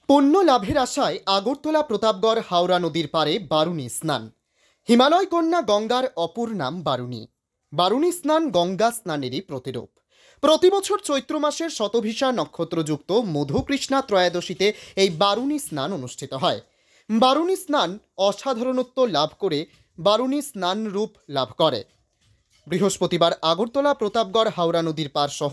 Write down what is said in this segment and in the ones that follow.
পুণ্য লাভের আশায় আগরতলা প্রতাপগড় হাওড়া নদীর পারে বারুণী স্নান। হিমালয় কন্যা গঙ্গার অপর নাম বারুণী। বারুণী স্নান গঙ্গা স্নানেরই প্রতিরূপ। প্রতি বছর চৈত্র মাসের শতভিসা নক্ষত্রযুক্ত মধুকৃষ্ণা ত্রয়োদশীতে এই বারুণী স্নান অনুষ্ঠিত হয়। বারুণী স্নান অসাধারণত্ব লাভ করে বারুণী স্নান রূপ লাভ করে। বৃহস্পতিবার আগরতলা প্রতাপগড় হাওড়া নদীর পার সহ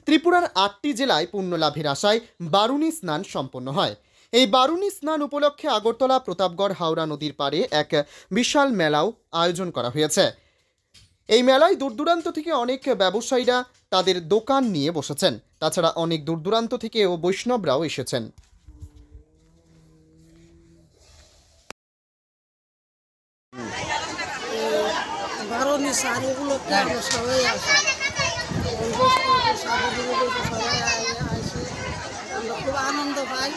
ত্রিপুরার 8টি জেলায় পুণ্য লাভের আশায় বারুণী স্নান সম্পন্ন হয়। এই বারুণী স্নান উপলক্ষে আগরতলা প্রতাপগড় হাওড়া নদীর পারে এক বিশাল মেলাও আয়োজন করা হয়েছে। এই মেলায় দূর দূরান্ত থেকে অনেক ব্যবসায়ীরা তাদের দোকান নিয়ে বসেছেন। তাছাড়া অনেক দূর দূরান্ত থেকে ও বৈষ্ণবরাও এসেছেন। বারুণী স্নান উপলক্ষে আমরা সবাই আসি, সবাই আসে, আমরা খুব আনন্দ পাই।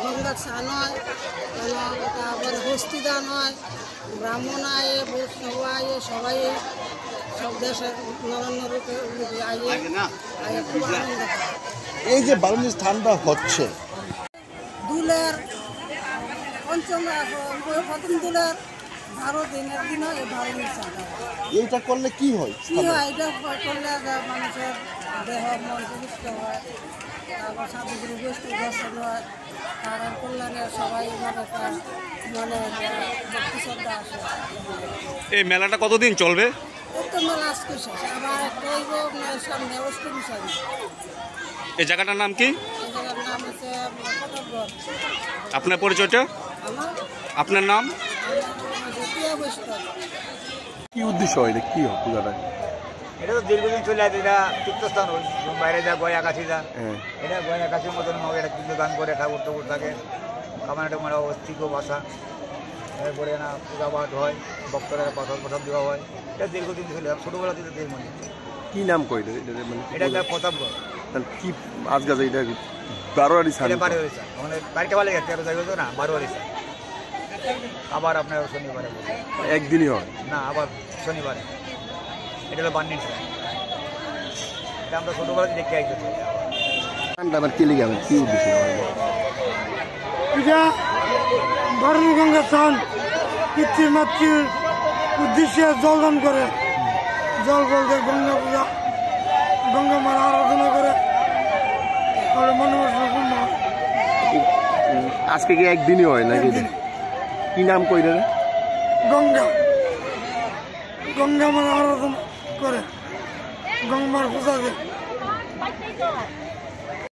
গঙ্গার স্নান হয়, তারপরে হস্তি দান হয়, ব্রাহ্মণ আয়ে, বৈষ্ণব আয়ে, সবাই সব দেশের নানান রূপে আয়ে খুব আনন্দ পাই। এই যে বারুণী স্থানটা হচ্ছে দুলের প্রথম দুলের 12 দিনের দিন হয় বারুণী স্নান। এইটা করলে কি হয়? এটা করলে মানুষের দেহ মন পবিত্র হয়, তারপর সাধুগুরু বৈষ্ণব দর্শন হয়, তার কল্যাণে সবাই মনে ভক্তি শ্রদ্ধা আসে। এই মেলাটা কতদিন চলবে? একটা মেলা আজকে শেষ, আবার একটা হইব সামনে অষ্টমী সারি। এই জায়গাটার নাম কি? এই জায়গার নাম হচ্ছে প্রতাপগড়। আপনার পরিচয়টা? আপনার নাম? কি উদ্দেশ্য হয়, এটা কি হয় পূজাটা? এটা তো দীর্ঘদিন চলে আসে, এটা তীর্থস্থান বাইরে যা গয় আকাশি যা, এটা গয় আকাশির মতন হবে। এটা কিন্তু দান করে ঠাকুর ঠাকুর থাকে, কামানাটা মারা অস্থিক ভাষা, এরপরে না পূজা পাঠ হয়, ভক্তরা প্রসাদ প্রসাদ দেওয়া হয়। এটা দীর্ঘদিন চলে আসে, ছোটোবেলা থেকে দেখে মনে। কি নাম কই এটা যা প্রতাপগড়। কি আজ গাছ এটা বারোয়ারি স্থান? এটা বারোয়ারি স্থান, আমাদের বাড়িটা ভালো গেছে, 13 জায়গা না বারোয়ারি স্থান। আবার আপনার শনিবারে একদিনই হয় না, আবার শনিবারে। এটা হলো বান্নির স্থান, এটা আমরা ছোটোবেলা দেখে আসছি। আবার কি লিখে কি উদ্দেশ্য? এটা বারুণী গঙ্গা স্নান পিতৃমাতৃর উদ্দেশ্যে জলদান করে, জল বলতে গঙ্গা পূজা, গঙ্গা মার আরাধনা করে মনোবাসনা পূর্ণ হয়। আজকে কি একদিনই হয় নাকি? কি নাম কই রে? গঙ্গা, গঙ্গা মার আরাধনা করে, গঙ্গার পূজা দেয়।